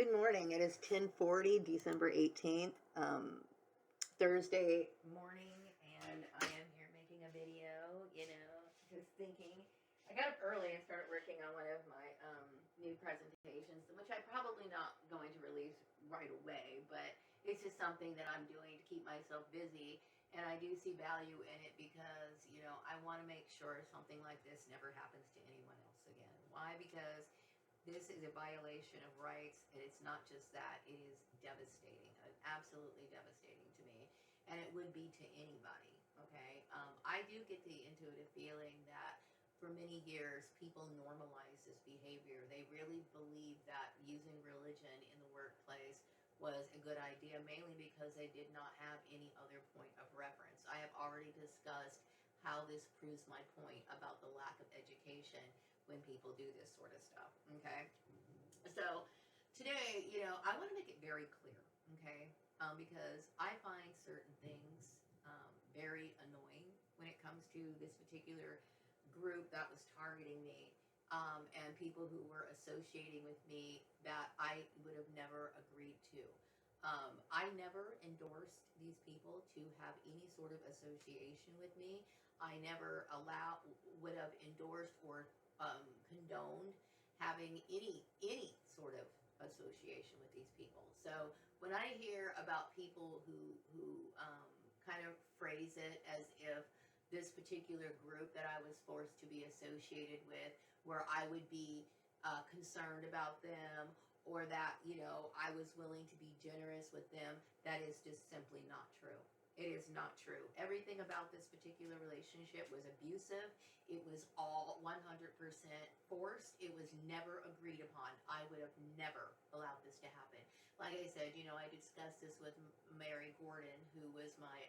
Good morning. It is 10:40, December 18th, Thursday morning, and I am here making a video, just thinking. I got up early and started working on one of my new presentations, which I'm probably not going to release right away, but it's just something that I'm doing to keep myself busy. And I do see value in it because, I want to make sure something like this never happens to anyone else again. Why? Because this is a violation of rights, and it's not just that, it is devastating, absolutely devastating to me, and it would be to anybody, okay? I do get the intuitive feeling that for many years people normalize this behavior. They really believe that using religion in the workplace was a good idea, mainly because they did not have any other point of reference. I have already discussed how this proves my point about the lack of education when people do this sort of stuff, okay? So today, I want to make it very clear, okay? Because I find certain things very annoying when it comes to this particular group that was targeting me, and people who were associating with me that I would have never agreed to. I never endorsed these people to have any sort of association with me. I never would have endorsed or condoned having any sort of association with these people. So when I hear about people who kind of phrase it as if this particular group that I was forced to be associated with, where I would be concerned about them, or that I was willing to be generous with them, that is just simply not true. It is not true. Everything about this particular relationship was abusive. It was all 100% forced. It was never agreed upon. I would have never allowed this to happen. Like I said, I discussed this with Mary Gordon, who was my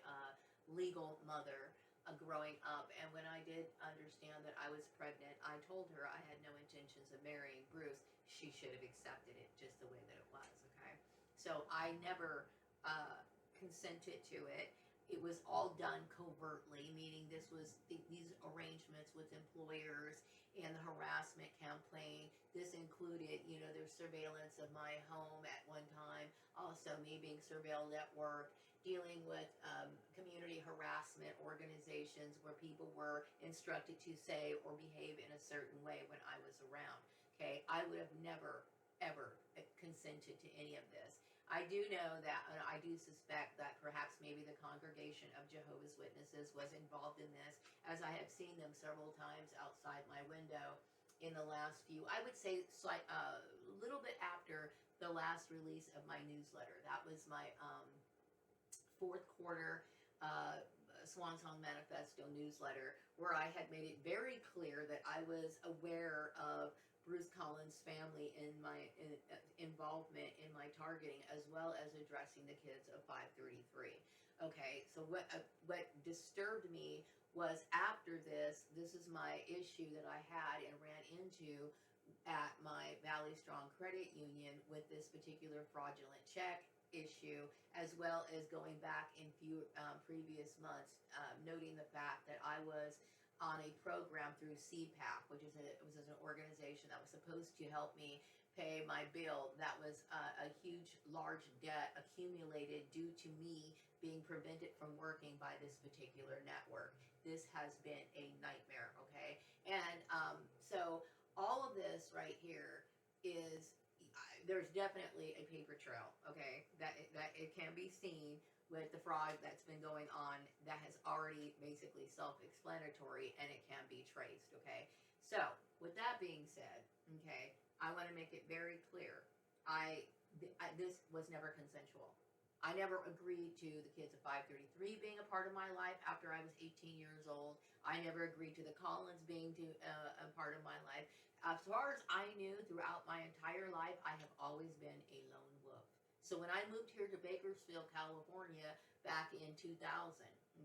legal mother growing up. And when I did understand that I was pregnant, I told her I had no intentions of marrying Bruce. She should have accepted it just the way that it was, okay? So I never consented to it. It was all done covertly, meaning these arrangements with employers and the harassment campaign. This included, their surveillance of my home at one time, also me being surveilled at work, dealing with community harassment organizations where people were instructed to say or behave in a certain way when I was around. Okay, I would have never ever consented to any of this. I do know that, and I do suspect that perhaps maybe the Congregation of Jehovah's Witnesses was involved in this, as I have seen them several times outside my window in the last few, I would say, a little bit after the last release of my newsletter. That was my fourth quarter Swan Song Manifesto newsletter, where I had made it very clear that I was aware of Bruce Collins' family in my involvement in my targeting, as well as addressing the kids of 533. Okay, so what disturbed me was after this is my issue that I had and ran into at my Valley Strong Credit Union with this particular fraudulent check issue, as well as going back in few previous months, noting the fact that I was on a program through CPAC, which is an organization that was supposed to help me pay my bill. That was a huge, large debt accumulated due to me being prevented from working by this particular network. This has been a nightmare, okay? And so all of this right here is, there's definitely a paper trail, okay, that it can be seen with the fraud that's been going on, that has already basically self-explanatory, and it can be traced, okay? So with that being said, okay, I want to make it very clear, this was never consensual. I never agreed to the kids of 533 being a part of my life after I was 18 years old. I never agreed to the Collins being a part of my life. As far as I knew, throughout my entire life, I have always been a lone wolf. So when I moved here to Bakersfield, California, back in 2000,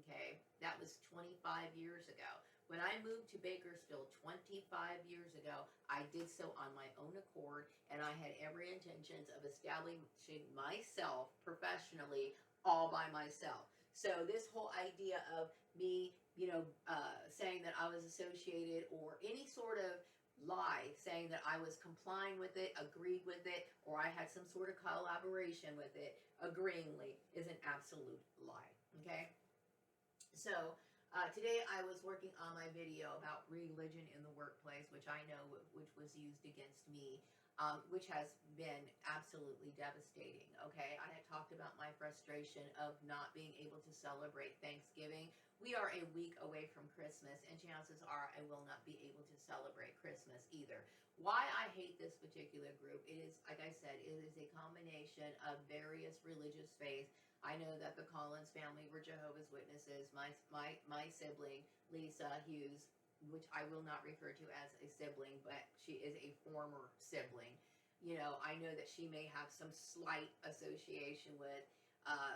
okay, that was 25 years ago. When I moved to Bakersfield 25 years ago, I did so on my own accord, and I had every intentions of establishing myself professionally all by myself. So this whole idea of me, saying that I was associated, or any sort of lie saying that I was complying with it, agreed with it, or I had some sort of collaboration with it agreeingly is an absolute lie. Okay? So today I was working on my video about religion in the workplace, which I know which was used against me, which has been absolutely devastating. Okay, I had talked about my frustration of not being able to celebrate Thanksgiving. We are a week away from Christmas, and chances are I will not be able to celebrate Christmas either. Why I hate this particular group, it is, like I said, it is a combination of various religious faiths. I know that the Collins family were Jehovah's Witnesses. My sibling, Lisa Hughes, which I will not refer to as a sibling, but she is a former sibling. You know, I know that she may have some slight association with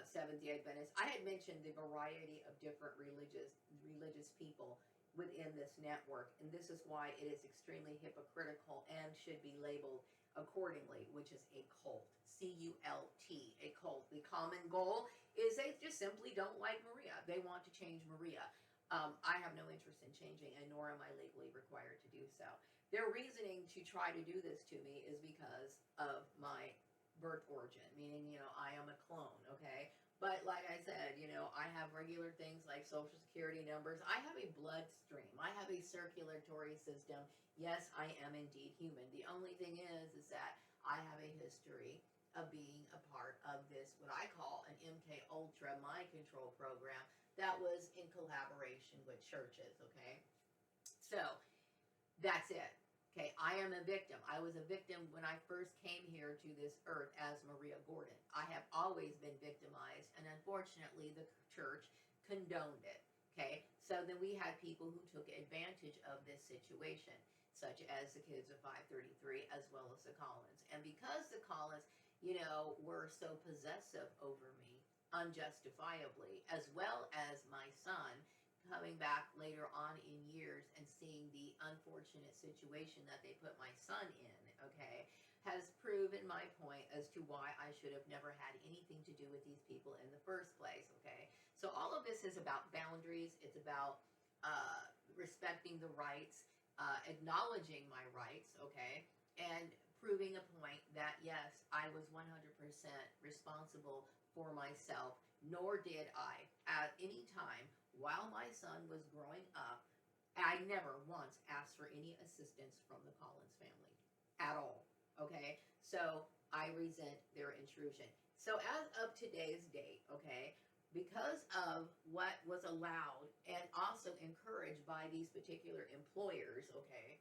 Seventh Day Adventists. I had mentioned the variety of different religious people within this network, and this is why it is extremely hypocritical and should be labeled accordingly, which is a cult. C-U-L-T, a cult. The common goal is they just simply don't like Maria. They want to change Maria. I have no interest in changing, and nor am I legally required to do so. Their reasoning to try to do this to me is because of my birth origin, meaning, you know, I am a clone, okay? But like I said, you know, I have regular things like social security numbers. I have a bloodstream. I have a circulatory system. Yes, I am indeed human. The only thing is that I have a history of being a part of this, what I call an MK Ultra mind control program that was in collaboration with churches, okay? So that's it. Okay, I am a victim. I was a victim when I first came here to this earth as Maria Gordon. I have always been victimized, and unfortunately, the church condoned it. Okay, so then we had people who took advantage of this situation, such as the kids of 533, as well as the Collins. And because the Collins, you know, were so possessive over me unjustifiably, as well as my son, coming back later on in years and seeing the unfortunate situation that they put my son in, okay, has proven my point as to why I should have never had anything to do with these people in the first place, okay? So all of this is about boundaries. It's about respecting the rights, acknowledging my rights, okay, and proving a point that, yes, I was 100% responsible for myself, nor did I at any time while my son was growing up, I never once asked for any assistance from the Collins family at all. Okay, so I resent their intrusion. So as of today's date, okay, because of what was allowed and also encouraged by these particular employers, okay,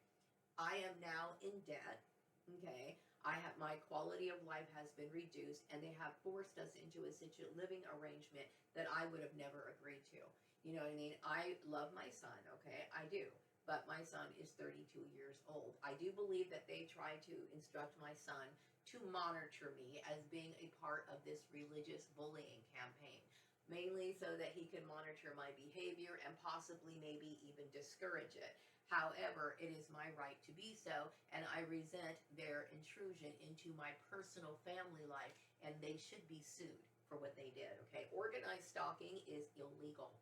I am now in debt. Okay, I have, my quality of life has been reduced, and they have forced us into a living arrangement that I would have never agreed to. You know what I mean? I love my son, okay? I do. But my son is 32 years old. I do believe that they try to instruct my son to monitor me as being a part of this religious bullying campaign, mainly so that he can monitor my behavior and possibly maybe even discourage it. However, it is my right to be so, and I resent their intrusion into my personal family life, and they should be sued for what they did, okay? Organized stalking is illegal.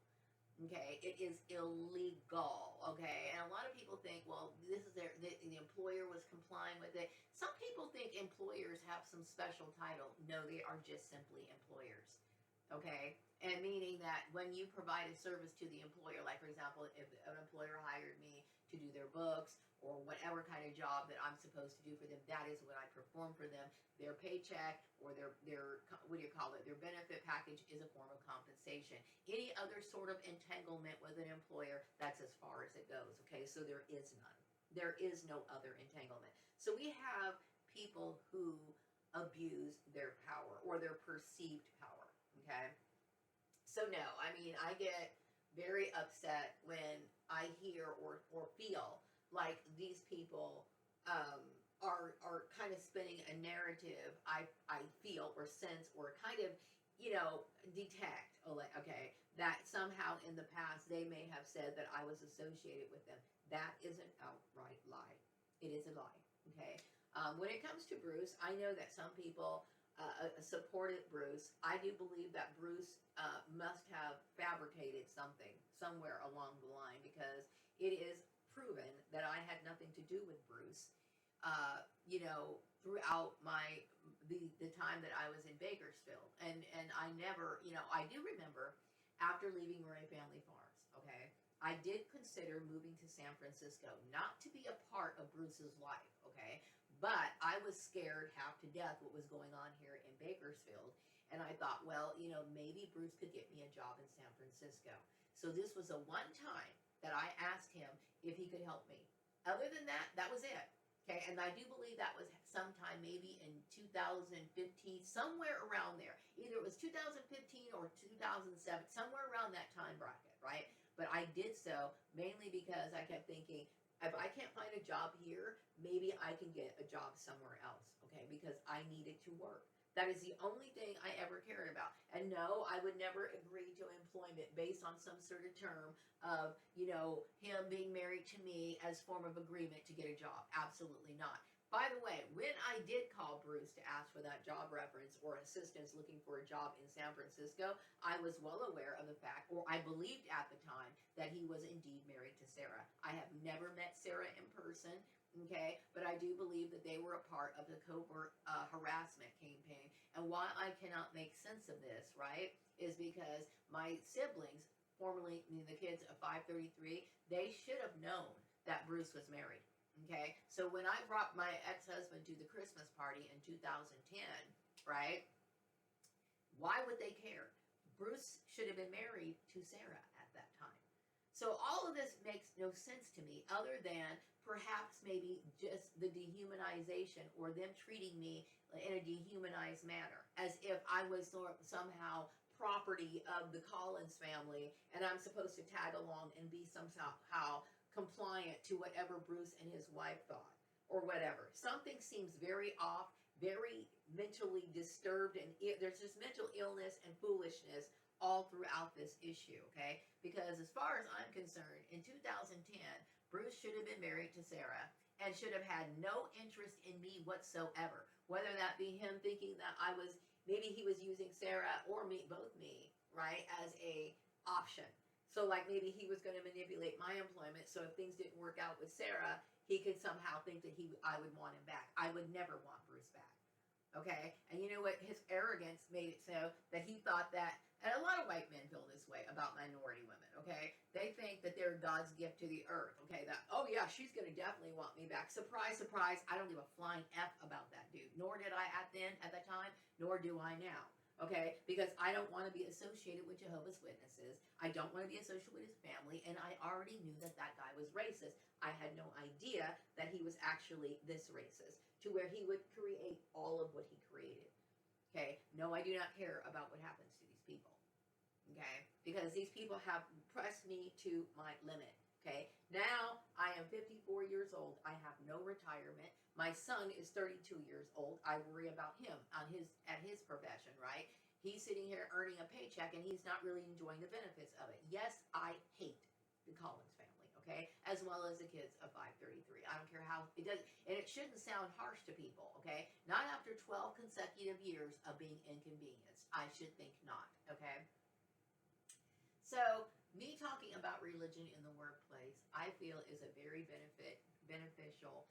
Okay, it is illegal. Okay, and a lot of people think, well, this is the employer was complying with it. Some people think employers have some special title. No, they are just simply employers. Okay, and meaning that when you provide a service to the employer, like for example, if an employer hired me to do their books or whatever kind of job that I'm supposed to do for them, that is what I perform for them. Their paycheck or their what do you call it? Their benefit package is a form of compensation. Any other sort of entanglement with an employer, that's as far as it goes. Okay, so there is none. There is no other entanglement. So we have people who abuse their power or their perceived power. Okay, so no, I mean, I get very upset when I hear or feel like these people are kind of spinning a narrative. I feel or sense or kind of, you know, detect. Okay, that somehow in the past they may have said that I was associated with them. That is an outright lie. It is a lie. Okay. When it comes to Bruce, I know that some people supported Bruce. I do believe that Bruce must have fabricated something somewhere along the line, because it is proven that I had nothing to do with Bruce. You know, throughout the time that I was in Bakersfield, and I never, I do remember after leaving Murray Family Farms, okay, I did consider moving to San Francisco, not to be a part of Bruce's life, okay, but I was scared half to death what was going on here in Bakersfield, and I thought, well, maybe Bruce could get me a job in San Francisco. So this was a one time that I asked him if he could help me. Other than that, that was it. Okay, and I do believe that was sometime maybe in 2015, somewhere around there. Either it was 2015 or 2007, somewhere around that time bracket, right? But I did so mainly because I kept thinking, if I can't find a job here, maybe I can get a job somewhere else, okay? Because I needed to work. That is the only thing I ever cared about. And no, I would never agree to employment based on some sort of term of, him being married to me as form of agreement to get a job. Absolutely not. By the way, when I did call Bruce to ask for that job reference or assistance looking for a job in San Francisco, I was well aware of the fact, or I believed at the time, that he was indeed married to Sarah. I have never met Sarah in person. Okay, but I do believe that they were a part of the covert harassment campaign. And why I cannot make sense of this, right, is because my siblings, formerly the kids of 533, they should have known that Bruce was married. Okay, so when I brought my ex-husband to the Christmas party in 2010, right, why would they care? Bruce should have been married to Sarah at that time. So all of this makes no sense to me other than perhaps maybe just the dehumanization or them treating me in a dehumanized manner, as if I was somehow property of the Collins family and I'm supposed to tag along and be somehow compliant to whatever Bruce and his wife thought or whatever. Something seems very off, very mentally disturbed, and there's just mental illness and foolishness all throughout this issue, okay? Because as far as I'm concerned, in 2010, Bruce should have been married to Sarah and should have had no interest in me whatsoever. Whether that be him thinking that maybe he was using Sarah or me, both me, right, as a option. So like maybe he was going to manipulate my employment, so if things didn't work out with Sarah, he could somehow think that I would want him back. I would never want Bruce back. Okay? And you know what? His arrogance made it so that he thought that, and a lot of white men feel this way about minority women, okay? They think that they're God's gift to the earth, okay? That, oh yeah, she's going to definitely want me back. Surprise, surprise, I don't give a flying F about that dude. Nor did I at that time, nor do I now. Okay, because I don't want to be associated with Jehovah's Witnesses. I don't want to be associated with his family, and I already knew that that guy was racist. I had no idea that he was actually this racist, to where he would create all of what he created. Okay, no, I do not care about what happens to these people. Okay, because these people have pressed me to my limit. Okay, now I am 54 years old. I have no retirement. My son is 32 years old. I worry about him at his profession, right? He's sitting here earning a paycheck and he's not really enjoying the benefits of it. Yes, I hate the Collins family, okay? As well as the kids of 533. I don't care how it does, and it shouldn't sound harsh to people, okay? Not after 12 consecutive years of being inconvenienced. I should think not, okay? So me talking about religion in the workplace, I feel is a very beneficial,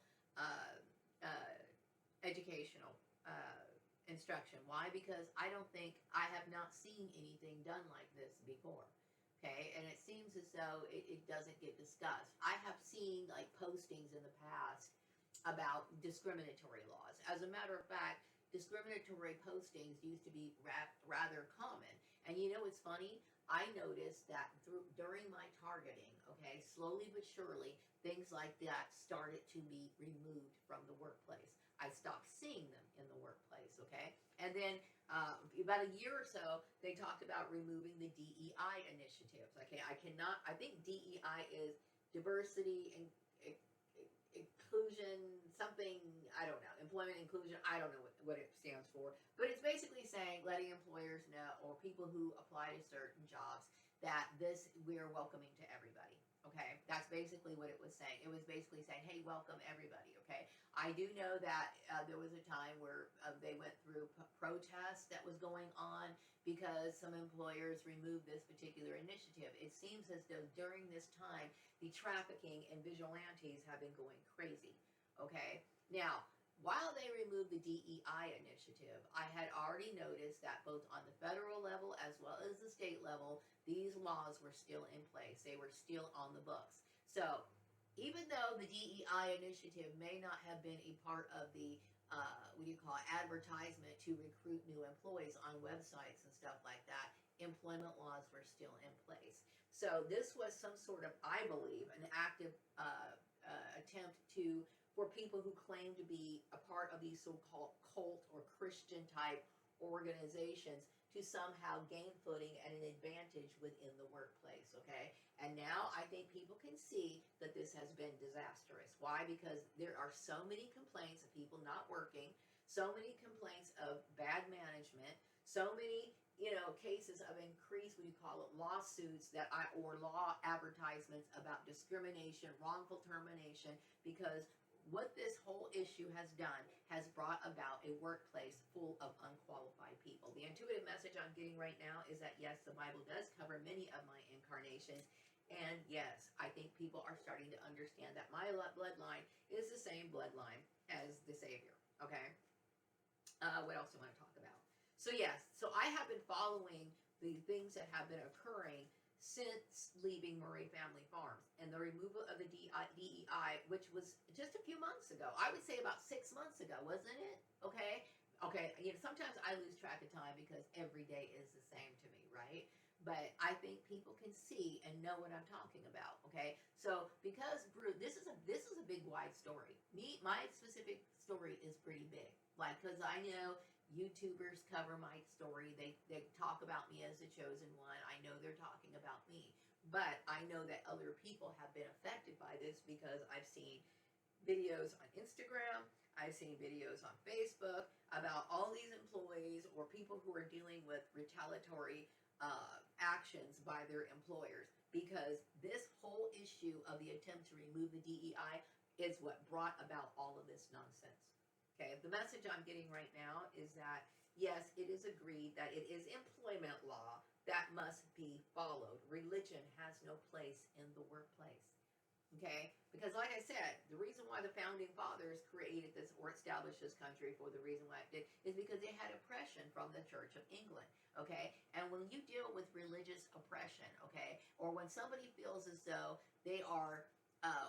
educational instruction. Why? Because I have not seen anything done like this before. Okay, and it seems as though it doesn't get discussed. I have seen like postings in the past about discriminatory laws. As a matter of fact, discriminatory postings used to be rather common. And you know what's funny? I noticed that during my targeting, okay, slowly but surely, things like that started to be removed from the workplace. I stopped seeing them in the workplace, okay? And then about a year or so, they talked about removing the DEI initiatives, okay? I think DEI is diversity and inclusion, something, I don't know, employment inclusion, I don't know what it stands for, but it's basically saying, letting employers know, or people who apply to certain jobs, that we're welcoming to everybody, okay? That's basically what it was saying. It was basically saying, hey, welcome everybody, okay? I do know that there was a time where they went through protests that was going on because some employers removed this particular initiative. It seems as though during this time, the trafficking and vigilantes have been going crazy, okay? Now, while they removed the DEI initiative, I had already noticed that both on the federal level as well as the state level, these laws were still in place. They were still on the books. So even though the DEI initiative may not have been a part of the what do you call it, advertisement to recruit new employees on websites and stuff like that, employment laws were still in place. So this was some sort of, I believe, an active attempt to for people who claim to be a part of these so-called cult or Christian type organizations to somehow gain footing and an advantage within the workplace, okay? And now I think people can see that this has been disastrous. Why? Because there are so many complaints of people not working, so many complaints of bad management, so many cases of increased, what do you call it, lawsuits or law advertisements about discrimination, wrongful termination, because what this whole issue has done has brought about a workplace full of unqualified people. The intuitive message I'm getting right now is that yes, the Bible does cover many of my incarnations. And yes, I think people are starting to understand that my bloodline is the same bloodline as the Savior. Okay? What else do I want to talk about? So yes, so I have been following the things that have been occurring since leaving Murray Family Farms and the removal of the DEI, which was just a few months ago. I would say about 6 months ago, wasn't it? Okay. Sometimes I lose track of time because every day is the same to me, right? But I think people can see and know what I'm talking about. Okay. So because Bruce, this is a big wide story. My specific story is pretty big. Like, because I know YouTubers cover my story. They talk about me as the chosen one. I know they're talking about me. But I know that other people have been affected by this because I've seen videos on Instagram, I've seen videos on Facebook about all these employees or people who are dealing with retaliatory actions by their employers, because this whole issue of the attempt to remove the DEI is what brought about all of this nonsense. Okay, the message I'm getting right now is that, yes, it is agreed that it is employment law that must be followed. Religion has no place in the workplace. Okay, because like I said, the reason why the founding fathers created this or established this country for the reason why it did is because they had oppression from the Church of England. Okay, and when you deal with religious oppression, okay, or when somebody feels as though they are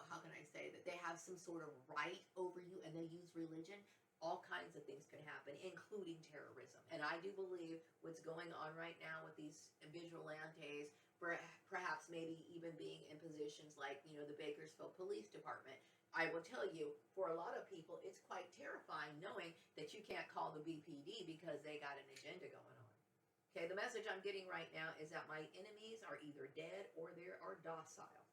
how can I say that they have some sort of right over you and they use religion, all kinds of things can happen, including terrorism. And I do believe what's going on right now with these vigilantes, perhaps maybe even being in positions like, the Bakersfield Police Department, I will tell you, for a lot of people, it's quite terrifying knowing that you can't call the BPD because they got an agenda going on. Okay, the message I'm getting right now is that my enemies are either dead or they are docile.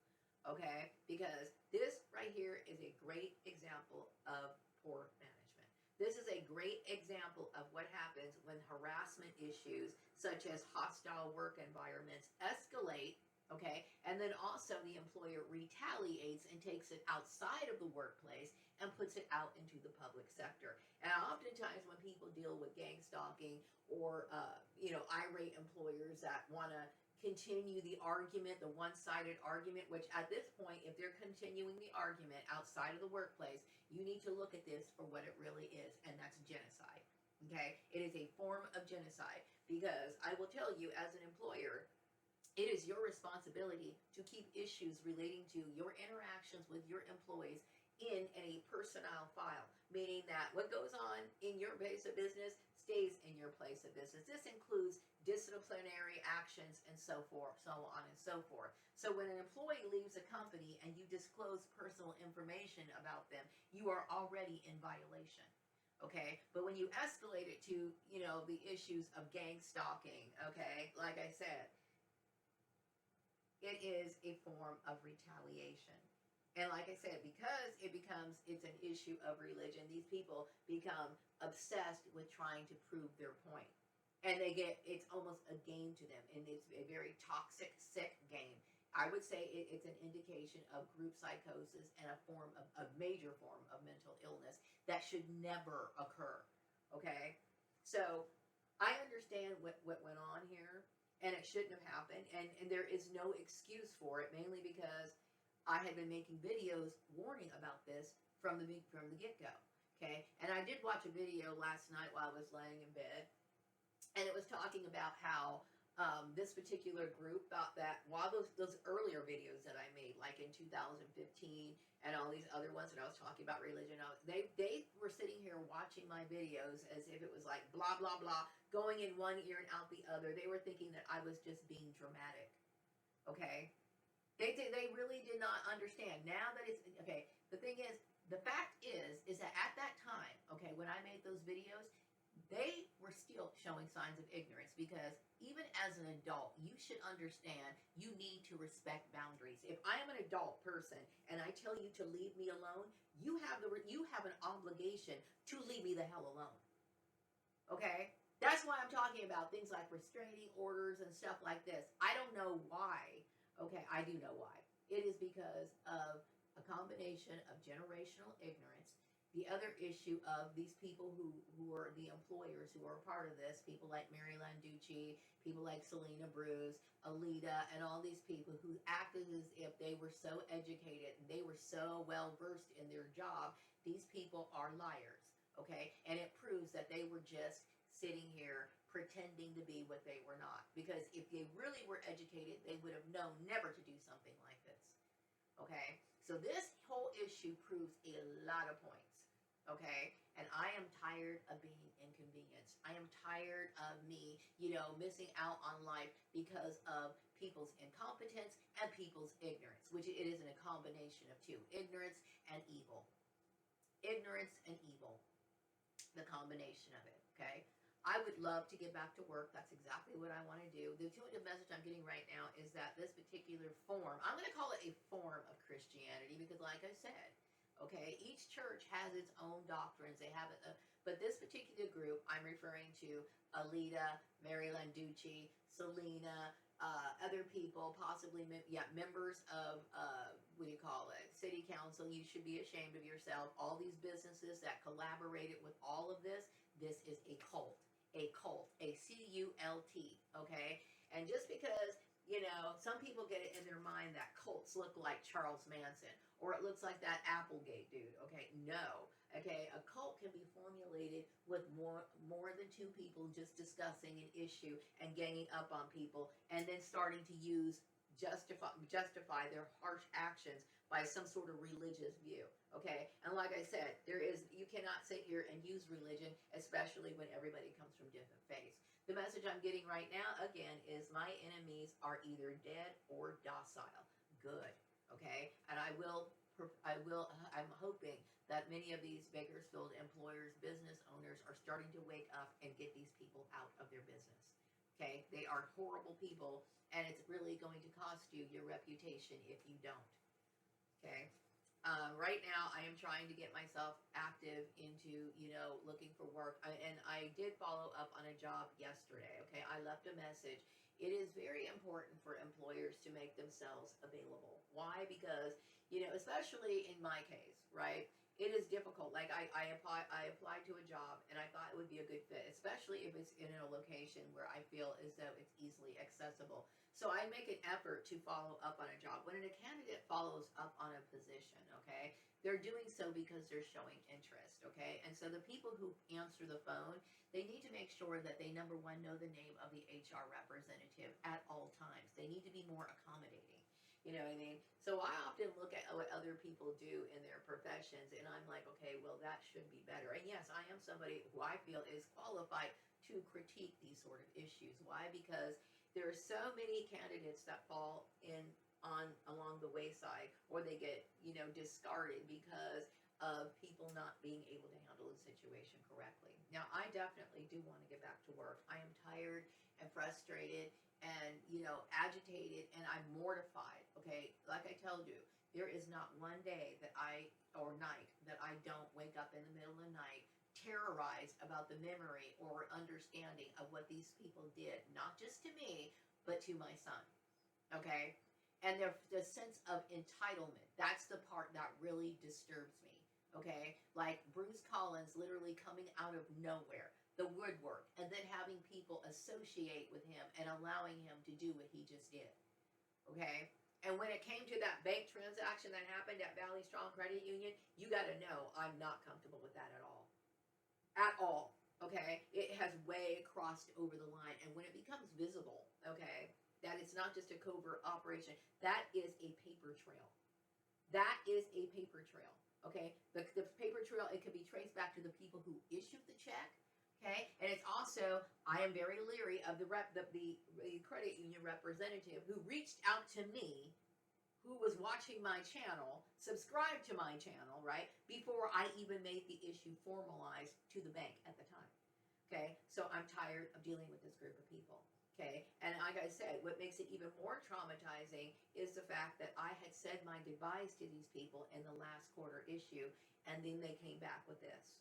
Okay, because this right here is a great example of poor management. This is a great example of what happens when harassment issues such as hostile work environments escalate, okay, and then also the employer retaliates and takes it outside of the workplace and puts it out into the public sector. And oftentimes when people deal with gang stalking or, irate employers that want to continue the argument, the one-sided argument, which at this point, if they're continuing the argument outside of the workplace, you need to look at this for what it really is, and that's genocide. Okay? It is a form of genocide because I will tell you, as an employer, it is your responsibility to keep issues relating to your interactions with your employees in a personnel file, meaning that what goes on in your place of business stays in your place of business. This includes disciplinary actions and so forth, so on and so forth. So when an employee leaves a company and you disclose personal information about them, you are already in violation. Okay, but when you escalate it to, the issues of gang stalking, okay, like I said, it is a form of retaliation. And like I said, because it's an issue of religion, these people become obsessed with trying to prove their point. And it's almost a game to them. And it's a very toxic, sick game. I would say it's an indication of group psychosis and a major form of mental illness that should never occur. Okay? So I understand what went on here, and it shouldn't have happened. And there is no excuse for it, mainly because I had been making videos warning about this from the get-go. Okay, and I did watch a video last night while I was laying in bed, and it was talking about how this particular group thought that while those earlier videos that I made, like in 2015, and all these other ones that I was talking about religion, they were sitting here watching my videos as if it was like blah blah blah, going in one ear and out the other. They were thinking that I was just being dramatic. Okay, they really did not understand. Now that it's okay, the thing is, the fact is that at that time, okay, when I made those videos, they were still showing signs of ignorance, because even as an adult, you should understand you need to respect boundaries. If I am an adult person and I tell you to leave me alone, you have an obligation to leave me the hell alone. Okay? That's why I'm talking about things like restraining orders and stuff like this. I don't know why. Okay, I do know why. It is because of a combination of generational ignorance. The other issue of these people who are the employers who are a part of this, people like Mary Landucci, people like Selena Bruce, Alita, and all these people who acted as if they were so educated and they were so well versed in their job. These people are liars. Okay, and it proves that they were just sitting here pretending to be what they were not, because if they really were educated, they would have known never to do something like this. Okay, so this whole issue proves a lot of points. Okay, and I am tired of being inconvenienced. I am tired of me, missing out on life because of people's incompetence and people's ignorance, which it is in a combination of two: ignorance and evil. Ignorance and evil, the combination of it. Okay, I would love to get back to work. That's exactly what I want to do. The intuitive message I'm getting right now is that this particular form, I'm going to call it a form of Christianity, because like I said, okay, each church has its own doctrines. They have it, but this particular group I'm referring to: Alita, Mary Landucci, Selena, other people, possibly members of what do you call it, city council. You should be ashamed of yourself. All these businesses that collaborated with all of this. This is a cult, a cult, a cult. Okay, and just because some people get it in their mind that cults look like Charles Manson, or it looks like that Applegate dude. Okay, no. Okay, a cult can be formulated with more than two people just discussing an issue and ganging up on people, and then starting to justify their harsh actions by some sort of religious view. Okay, and like I said, you cannot sit here and use religion, especially when everybody comes from different faiths. The message I'm getting right now, again, is my enemies are either dead or docile. Good. Okay, and I'm hoping that many of these Bakersfield employers, business owners, are starting to wake up and get these people out of their business. Okay, they are horrible people, and it's really going to cost you your reputation if you don't. Okay. Right now, I am trying to get myself active into, looking for work. And I did follow up on a job yesterday. Okay, I left a message. It is very important for employers to make themselves available. Why? Because, especially in my case, right? It is difficult. Like I applied to a job, and I thought it would be a good fit, especially if it's in a location where I feel as though it's easily accessible. So I make an effort to follow up on a job. When a candidate follows up on a position, okay, they're doing so because they're showing interest, okay? And so the people who answer the phone, they need to make sure that they, number one, know the name of the HR representative at all times. They need to be more accommodating. You know what I mean? So I often look at what other people do in their professions, and I'm like, okay, well, that should be better. And yes, I am somebody who I feel is qualified to critique these sort of issues. Why? Because there are so many candidates that fall in on along the wayside, or they get discarded because of people not being able to handle the situation correctly. Now, I definitely do want to get back to work. I am tired and frustrated and agitated, and I'm mortified. Okay, like I told you, there is not one day or night that I don't wake up in the middle of the night terrorized about the memory or understanding of what these people did, not just to me, but to my son. Okay? And the sense of entitlement, that's the part that really disturbs me. Okay? Like Bruce Collins literally coming out of nowhere, the woodwork, and then having people associate with him and allowing him to do what he just did. Okay? And when it came to that bank transaction that happened at Valley Strong Credit Union, you got to know I'm not comfortable with that at all. At all. Okay? It has way crossed over the line. And when it becomes visible, okay, that it's not just a covert operation, that is a paper trail. That is a paper trail. Okay? The paper trail, it could be traced back to the people who issued the check. Okay, and it's also, I am very leery of the credit union representative who reached out to me, who was watching my channel, subscribed to my channel, right, before I even made the issue formalized to the bank at the time. Okay, so I'm tired of dealing with this group of people. Okay, and like I said, what makes it even more traumatizing is the fact that I had said my goodbyes to these people in the last quarter issue, and then they came back with this.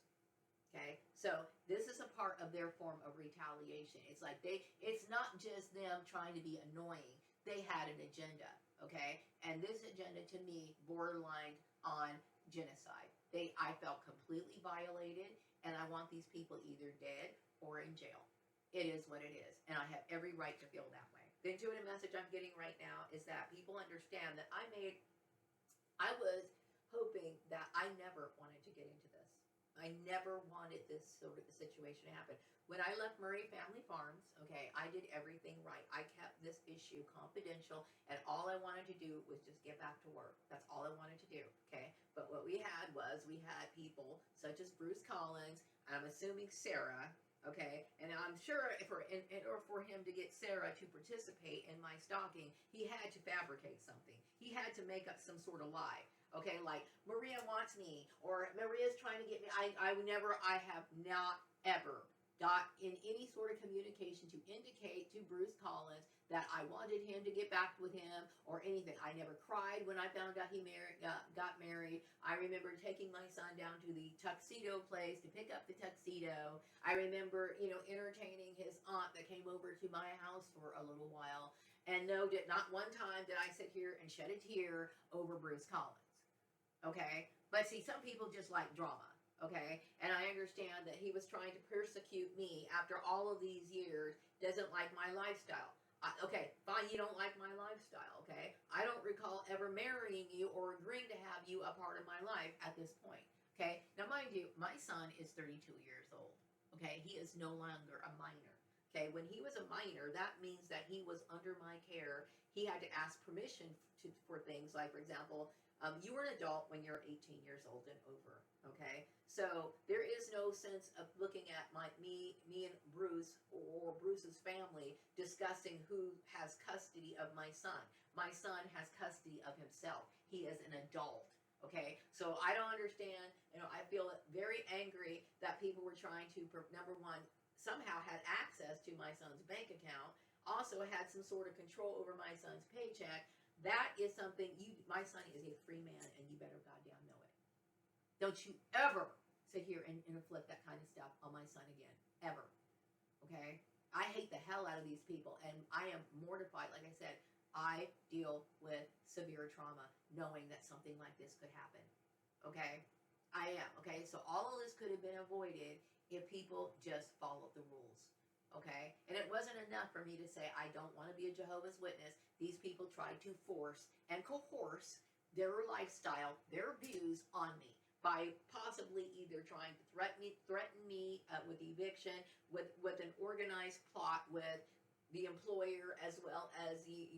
Okay, so this is a part of their form of retaliation. It's like it's not just them trying to be annoying. They had an agenda, okay? And this agenda to me borderlined on genocide. I felt completely violated, and I want these people either dead or in jail. It is what it is, and I have every right to feel that way. The intuitive message I'm getting right now is that people understand that I was hoping that I never wanted to get into this. I never wanted this sort of situation to happen. When I left Murray Family Farms, okay, I did everything right. I kept this issue confidential, and all I wanted to do was just get back to work. That's all I wanted to do, okay? But what we had people such as Bruce Collins, and I'm assuming Sarah, okay? And I'm sure in order for him to get Sarah to participate in my stalking, he had to fabricate something. He had to make up some sort of lie. Okay, like Maria wants me, or Maria's trying to get me. I have not ever got in any sort of communication to indicate to Bruce Collins that I wanted him to get back with him or anything. I never cried when I found out he got married. I remember taking my son down to the tuxedo place to pick up the tuxedo. I remember, entertaining his aunt that came over to my house for a little while. And no, not one time did I sit here and shed a tear over Bruce Collins. Okay, but see, some people just like drama, okay, and I understand that he was trying to persecute me after all of these years, doesn't like my lifestyle. Okay, fine, you don't like my lifestyle, okay, I don't recall ever marrying you or agreeing to have you a part of my life at this point, okay. Now mind you, my son is 32 years old, okay, he is no longer a minor. Okay, when he was a minor, that means that he was under my care. He had to ask permission for things like, for example, you were an adult when you're 18 years old and over, okay? So there is no sense of looking at me and Bruce or Bruce's family discussing who has custody of my son. My son has custody of himself. He is an adult, okay? So I don't understand, I feel very angry that people were trying to, number one, somehow had access to my son's bank account, also had some sort of control over my son's paycheck. That is something my son is a free man, and you better goddamn know it. Don't you ever sit here and inflict that kind of stuff on my son again, ever. Okay? I hate the hell out of these people, and I am mortified. Like I said, I deal with severe trauma, knowing that something like this could happen. Okay? I am. Okay? So all of this could have been avoided if people just followed the rules. Okay? And it wasn't enough for me to say, I don't want to be a Jehovah's Witness. These people tried to force and coerce their lifestyle, their views on me by possibly either trying to threaten me with eviction, with an organized plot with the employer as well as the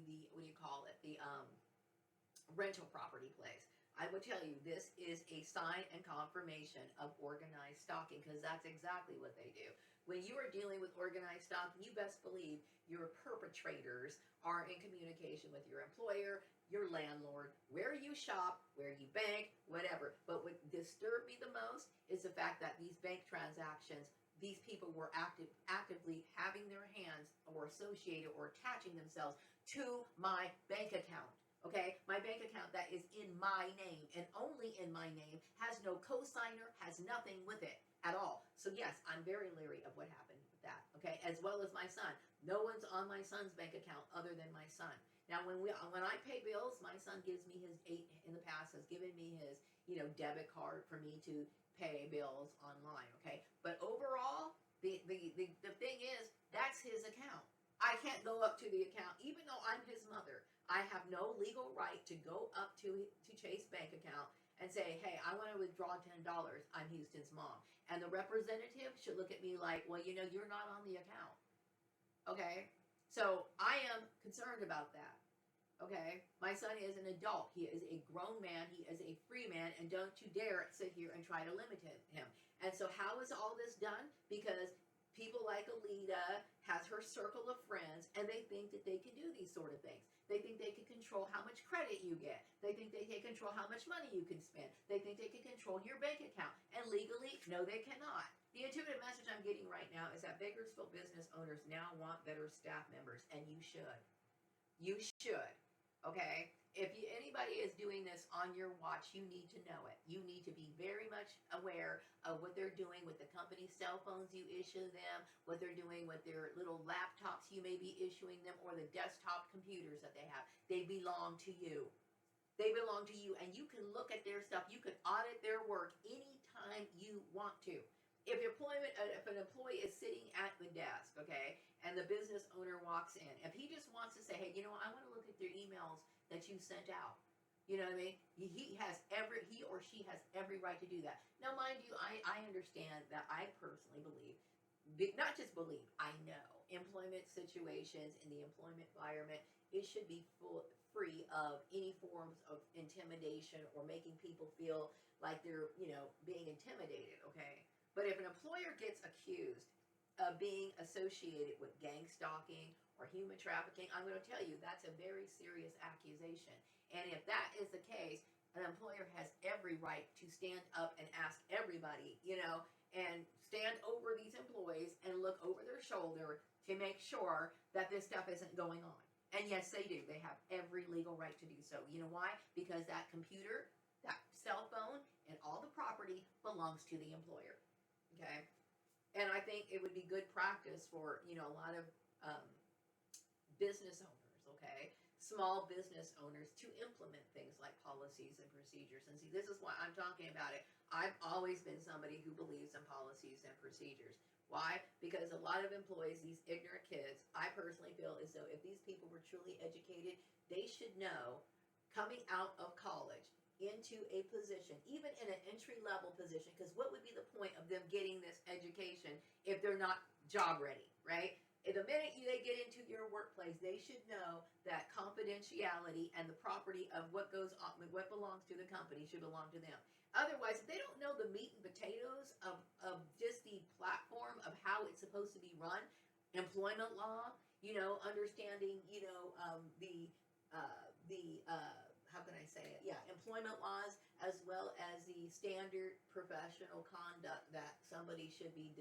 rental property place. I would tell you, this is a sign and confirmation of organized stalking, because that's exactly what they do. When you are dealing with organized stalking, you best believe your perpetrators are in communication with your employer, your landlord, where you shop, where you bank, whatever. But what disturbed me the most is the fact that these bank transactions, these people were actively having their hands or associated or attaching themselves to my bank account. Okay, my bank account that is in my name and only in my name, has no cosigner, has nothing with it at all. So yes, I'm very leery of what happened with that. Okay, as well as my son. No one's on my son's bank account other than my son. Now, when I pay bills, my son gives me in the past has given me his debit card for me to pay bills online. Okay, but overall, the thing is, that's his account. I can't go up to the account, even though I'm his mother. I have no legal right to go up to Chase bank account and say, hey, I want to withdraw $10. I'm Houston's mom. And the representative should look at me like, well, you're not on the account. Okay? So I am concerned about that. Okay? My son is an adult. He is a grown man. He is a free man. And don't you dare sit here and try to limit him. And so how is all this done? Because people like Alita has her circle of friends, and they think that they can do these sort of things. They think they can control how much credit you get. They think they can control how much money you can spend. They think they can control your bank account. And legally, no, they cannot. The intuitive message I'm getting right now is that Bakersfield business owners now want better staff members, and you should. You should. Okay? If anybody is doing this on your watch, you need to know it. You need to be very much aware of what they're doing with the company cell phones you issue them, what they're doing with their little laptops you may be issuing them, or the desktop computers that they have. They belong to you. They belong to you, and you can look at their stuff. You can audit their work anytime you want to. If an employee is sitting at the desk, okay, and the business owner walks in, if he just wants to say, hey, I want to look at their emails that you sent out, you know what I mean? He or she has every right to do that. Now, mind you, I understand that I personally believe, not just believe, I know employment situations in the employment environment, it should be free of any forms of intimidation or making people feel like they're, being intimidated, okay? But if an employer gets accused of being associated with gang stalking or human trafficking, I'm going to tell you that's a very serious accusation. And if that is the case, an employer has every right to stand up and ask everybody, and stand over these employees and look over their shoulder to make sure that this stuff isn't going on. And yes, they do. They have every legal right to do so. You know why? Because that computer, that cell phone, and all the property belongs to the employer. Okay, and I think it would be good practice for a lot of business owners, okay, small business owners, to implement things like policies and procedures. And see, this is why I'm talking about it. I've always been somebody who believes in policies and procedures. Why? Because a lot of employees, these ignorant kids, I personally feel as though if these people were truly educated, they should know coming out of college into a position, even in an entry-level position, because what would be the point of them getting this education if they're not job ready, right? The minute they get into your workplace, they should know that confidentiality and the property of what goes on, what belongs to the company, should belong to them. Otherwise, if they don't know the meat and potatoes of just the platform of how it's supposed to be run, employment law, understanding, how can I say it? Yeah, employment laws, as well as the standard professional conduct that somebody should be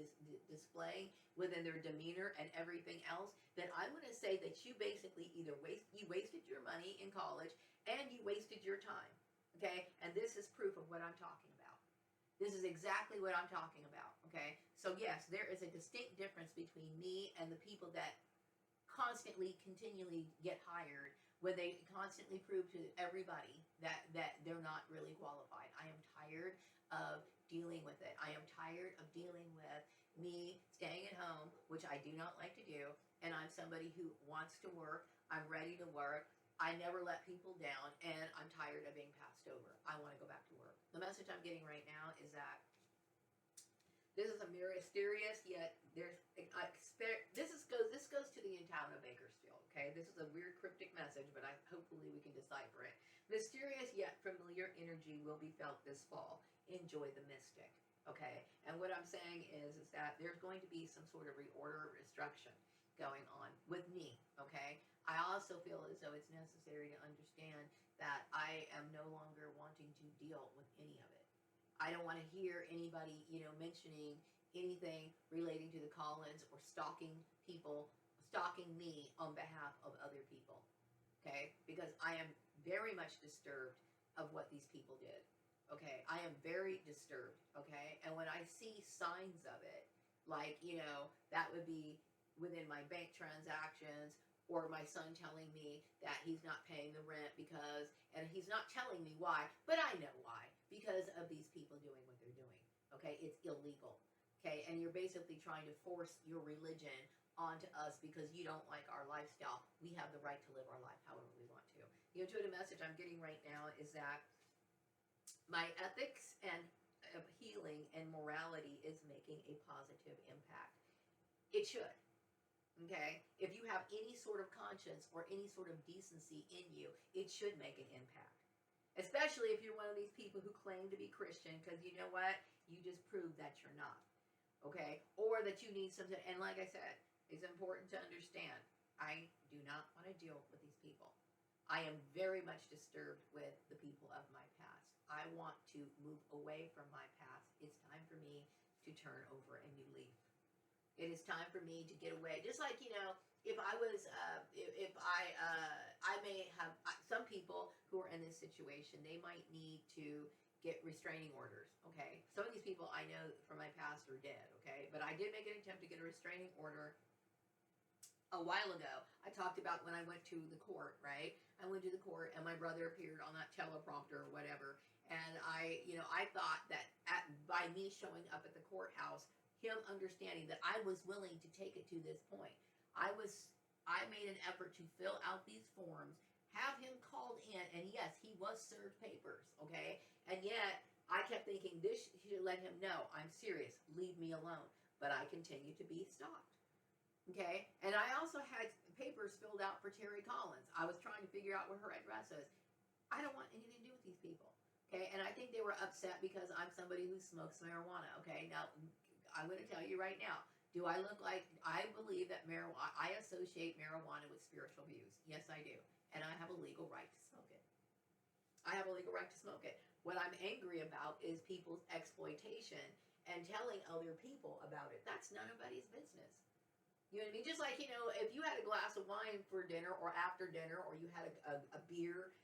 displaying within their demeanor and everything else, then I'm going to say that you basically either wasted your money in college and you wasted your time. Okay? And this is proof of what I'm talking about. This is exactly what I'm talking about. Okay? So yes, there is a distinct difference between me and the people that continually get hired, when they constantly prove to everybody that they're not really qualified. I am tired of dealing with it. I am tired of dealing with me staying at home, which I do not like to do, and I'm somebody who wants to work. I'm ready to work. I never let people down, and I'm tired of being passed over. I want to go back to work. The message I'm getting right now is that this is a mysterious, yet this goes to the town of Bakersfield. Okay, this is a weird cryptic message, but hopefully we can decipher it. Mysterious yet familiar energy will be felt this fall. Enjoy the mystic. Okay, and what I'm saying is that there's going to be some sort of reorder or restructuring going on with me. Okay, I also feel as though it's necessary to understand that I am no longer wanting to deal with any of it. I don't want to hear anybody, mentioning anything relating to the Collins or stalking me on behalf of other people. Okay? Because I am very much disturbed of what these people did. Okay? I am very disturbed. Okay? And when I see signs of it, like, that would be within my bank transactions, or my son telling me that he's not paying the rent and he's not telling me why, but I know why. Because of these people doing what they're doing. Okay? It's illegal. okay? And you're basically trying to force your religion onto us because you don't like our lifestyle. We have the right to live our life however we want to. The intuitive message I'm getting right now is that my ethics and healing and morality is making a positive impact. It should. Okay? If you have any sort of conscience or any sort of decency in you, it should make an impact. Especially if you're one of these people who claim to be Christian, because you know what? You just proved that you're not. Okay? Or that you need something. And like I said, it's important to understand I do not want to deal with these people. I am very much disturbed with the people of my past. I want to move away from my past. It's time for me to turn over a new leaf. It is time for me to get away. Just like, if I was, I may have some people who are in this situation, they might need to get restraining orders, okay? Some of these people I know from my past are dead, okay? But I did make an attempt to get a restraining order a while ago. I talked about when I went to the court, right? I went to the court and my brother appeared on that teleprompter or whatever. And I thought that by me showing up at the courthouse, him understanding that I was willing to take it to this point. I made an effort to fill out these forms, have him called in, and yes, he was served papers, okay? And yet, I kept thinking this should let him know, I'm serious, leave me alone. But I continued to be stalked. Okay, and I also had papers filled out for Terry Collins. I was trying to figure out where her address is. I don't want anything to do with these people. Okay, and I think they were upset because I'm somebody who smokes marijuana. Okay, now I'm going to tell you right now. Do I look like I believe that marijuana? I associate marijuana with spiritual views. Yes, I do, and I have a legal right to smoke it. I have a legal right to smoke it. What I'm angry about is people's exploitation and telling other people about it. That's none of anybody's business. You know what I mean? Just like, if you had a glass of wine for dinner or after dinner, or you had a beer,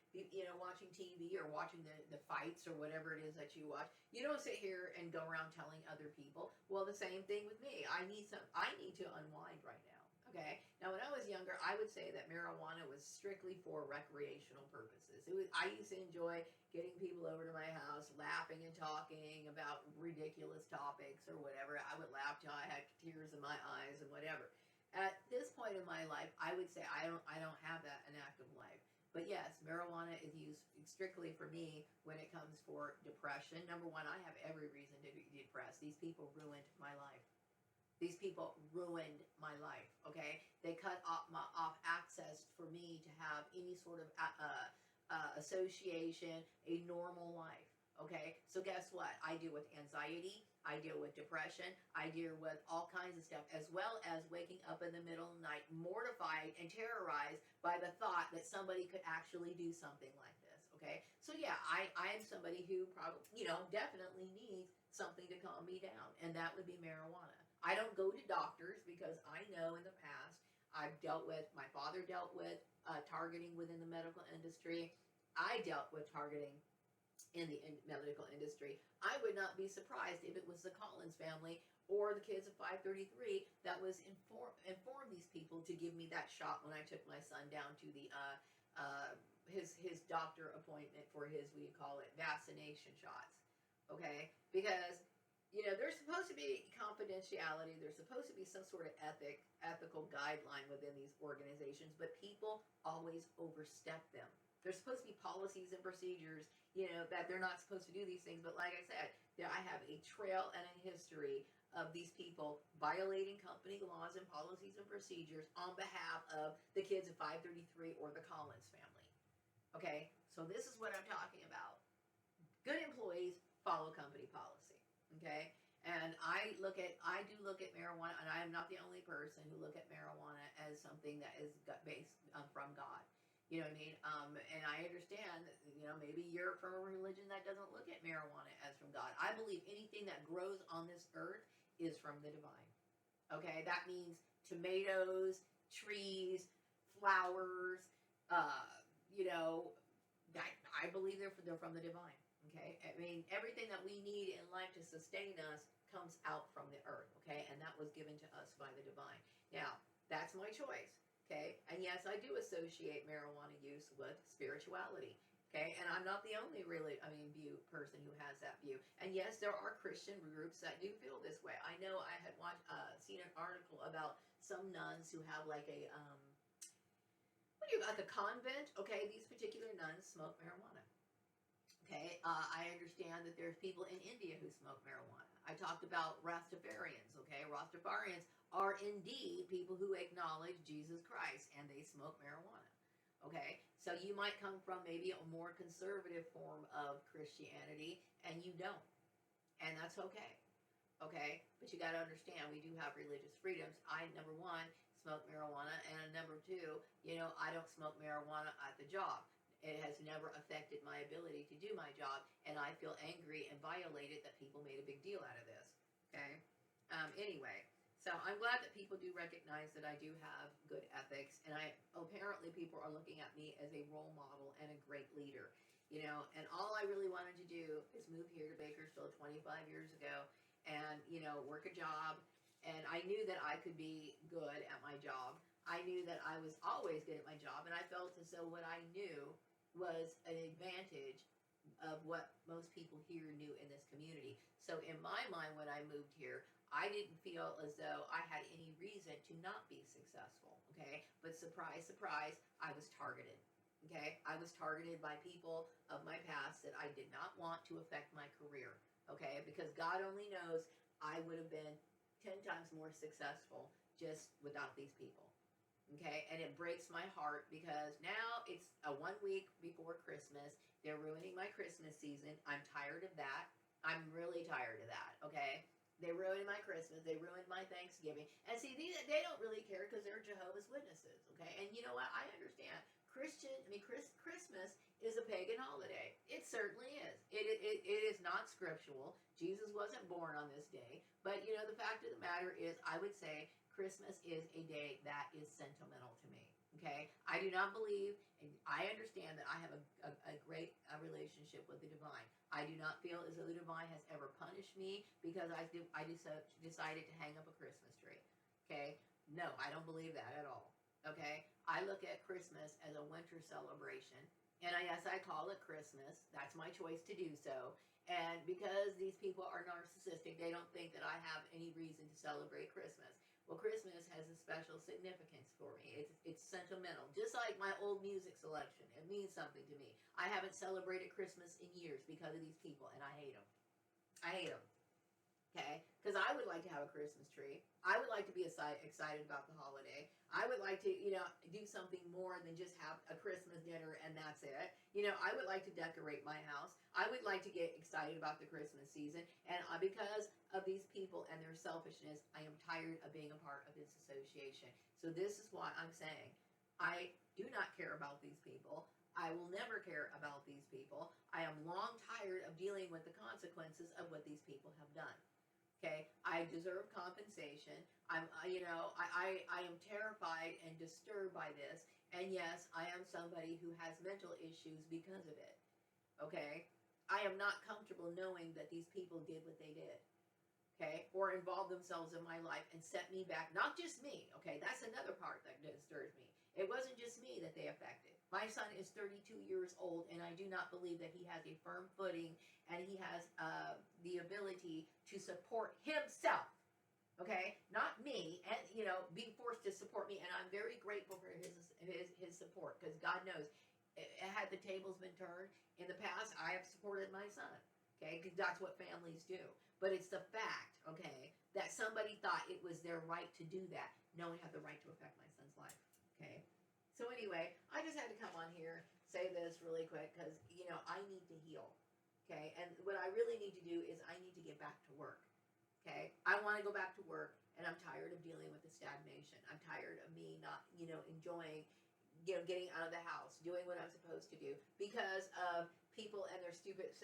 watching TV or watching the fights or whatever it is that you watch, you don't sit here and go around telling other people. Well, the same thing with me. I need to unwind right now. Okay. Now, when I was younger, I would say that marijuana was strictly for recreational purposes. I used to enjoy getting people over to my house, laughing and talking about ridiculous topics or whatever. I would laugh till I had tears in my eyes and whatever. At this point in my life, I would say I don't have that an active life. But yes, marijuana is used strictly for me when it comes for depression. Number one, I have every reason to be depressed. These people ruined my life. These people ruined my life, okay? They cut off access for me to have any sort of association, a normal life, okay? So guess what? I deal with anxiety. I deal with depression. I deal with all kinds of stuff, as well as waking up in the middle of the night, mortified and terrorized by the thought that somebody could actually do something like this, okay? So yeah, I am somebody who probably, definitely needs something to calm me down, and that would be marijuana. I don't go to doctors because I know in the past my father dealt with targeting within the medical industry. I dealt with targeting in the medical industry. I would not be surprised if it was the Collins family or the kids of 533 that was informed these people to give me that shot when I took my son down to the his doctor appointment for his, we call it, vaccination shots. Okay, because there's supposed to be confidentiality. There's supposed to be some sort of ethical guideline within these organizations, but people always overstep them. There's supposed to be policies and procedures, that they're not supposed to do these things. But like I said, I have a trail and a history of these people violating company laws and policies and procedures on behalf of the kids of 533 or the Collins family. Okay, so this is what I'm talking about. Good employees follow company policy. Okay, and I do look at marijuana, and I am not the only person who look at marijuana as something that is based from God. You know what I mean? And I understand that, maybe you're from a religion that doesn't look at marijuana as from God. I believe anything that grows on this earth is from the divine. Okay, that means tomatoes, trees, flowers. I believe they're from the divine. Okay, I mean, everything that we need in life to sustain us comes out from the earth, okay, and that was given to us by the divine. Now, that's my choice, okay, and yes, I do associate marijuana use with spirituality, Okay, and I'm not the only view person who has that view. And yes, there are Christian groups that do feel this way. I know I had seen an article about some nuns who have like like a convent. Okay, these particular nuns smoke marijuana. Okay, I understand that there's people in India who smoke marijuana. I talked about Rastafarians. Okay, Rastafarians are indeed people who acknowledge Jesus Christ and they smoke marijuana. Okay, so you might come from maybe a more conservative form of Christianity and you don't, and that's okay. Okay, but you got to understand we do have religious freedoms. I, number one, smoke marijuana, and number two, I don't smoke marijuana at the job. It has never affected my ability to do my job, and I feel angry and violated that people made a big deal out of this. Okay, anyway, so I'm glad that people do recognize that I do have good ethics, and apparently people are looking at me as a role model and a great leader. And all I really wanted to do is move here to Bakersfield 25 years ago and work a job, and I knew that I could be good at my job. I knew that I was always good at my job, and I felt as though what I knew was an advantage of what most people here knew in this community. So in my mind, when I moved here, I didn't feel as though I had any reason to not be successful. Okay, but surprise, surprise, I was targeted. Okay, I was targeted by people of my past that I did not want to affect my career. Okay, because God only knows I would have been 10 times more successful just without these people. Okay, and it breaks my heart because now it's a 1 week before Christmas. They're ruining my Christmas season. I'm tired of that. I'm really tired of that. Okay, they ruined my Christmas. They ruined my Thanksgiving. And see, they don't really care because they're Jehovah's Witnesses. Okay, and you know what? I understand. Christmas is a pagan holiday. It certainly is. It is not scriptural. Jesus wasn't born on this day. But the fact of the matter is, I would say Christmas is a day that is sentimental to me. Okay, I do not believe, and I understand that I have a great relationship with the divine. I do not feel as though the divine has ever punished me because I decided to hang up a Christmas tree. Okay, no, I don't believe that at all. Okay, I look at Christmas as a winter celebration, and yes, I call it Christmas. That's my choice to do so. And because these people are narcissistic, they don't think that I have any reason to celebrate Christmas. Well, Christmas has a special significance for me. It's sentimental, just like my old music selection. It means something to me. I haven't celebrated Christmas in years because of these people, and I hate them. I hate them. Okay, because I would like to have a Christmas tree. I would like to be excited about the holiday. I would like to, do something more than just have a Christmas dinner and that's it. I would like to decorate my house. I would like to get excited about the Christmas season. And because of these people and their selfishness, I am tired of being a part of this association. So this is why I'm saying I do not care about these people. I will never care about these people. I am long tired of dealing with the consequences of what these people have done. Okay, I deserve compensation. I am terrified and disturbed by this. And yes, I am somebody who has mental issues because of it. Okay, I am not comfortable knowing that these people did what they did. Okay, or involved themselves in my life and set me back. Not just me. Okay, that's another part that disturbs me. It wasn't just me that they affected. My son is 32 years old, and I do not believe that he has a firm footing and he has the ability to support himself. Okay, not me, and being forced to support me. And I'm very grateful for his support because God knows, had the tables been turned in the past, I have supported my son. Okay, because that's what families do. But it's the fact, okay, that somebody thought it was their right to do that. No one had the right to affect my son's life. Okay. So anyway, I just had to come on here, say this really quick because, I need to heal. Okay. And what I really need to do is I need to get back to work. Okay. I want to go back to work, and I'm tired of dealing with the stagnation. I'm tired of me not, enjoying, getting out of the house, doing what I'm supposed to do because of people and their stupid,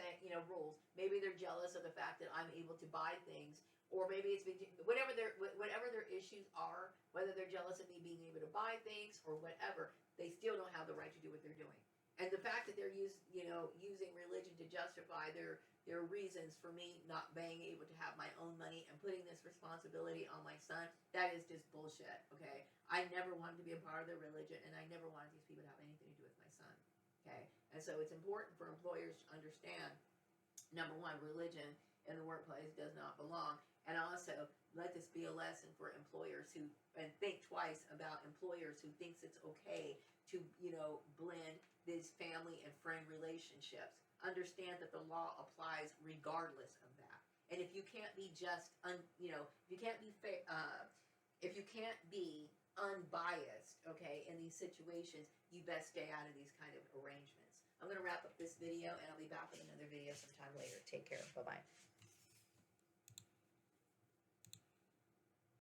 rules. Maybe they're jealous of the fact that I'm able to buy things, or maybe it's whatever their issues are, whether they're jealous of me being able to buy things or whatever, they still don't have the right to do what they're doing. And the fact that they're using religion to justify their reasons for me not being able to have my own money and putting this responsibility on my son, that is just bullshit. Okay, I never wanted to be a part of their religion, and I never wanted these people to have anything to do with my son. okay? And so it's important for employers to understand, number one, religion in the workplace does not belong. And also, let this be a lesson for employers who, and think twice about employers who thinks it's okay to, blend these family and friend relationships. Understand that the law applies regardless of that. And if you can't be just, if you can't be if you can't be unbiased, okay, in these situations, you best stay out of these kind of arrangements. I'm going to wrap up this video, and I'll be back with another video sometime later. Take care. Bye-bye.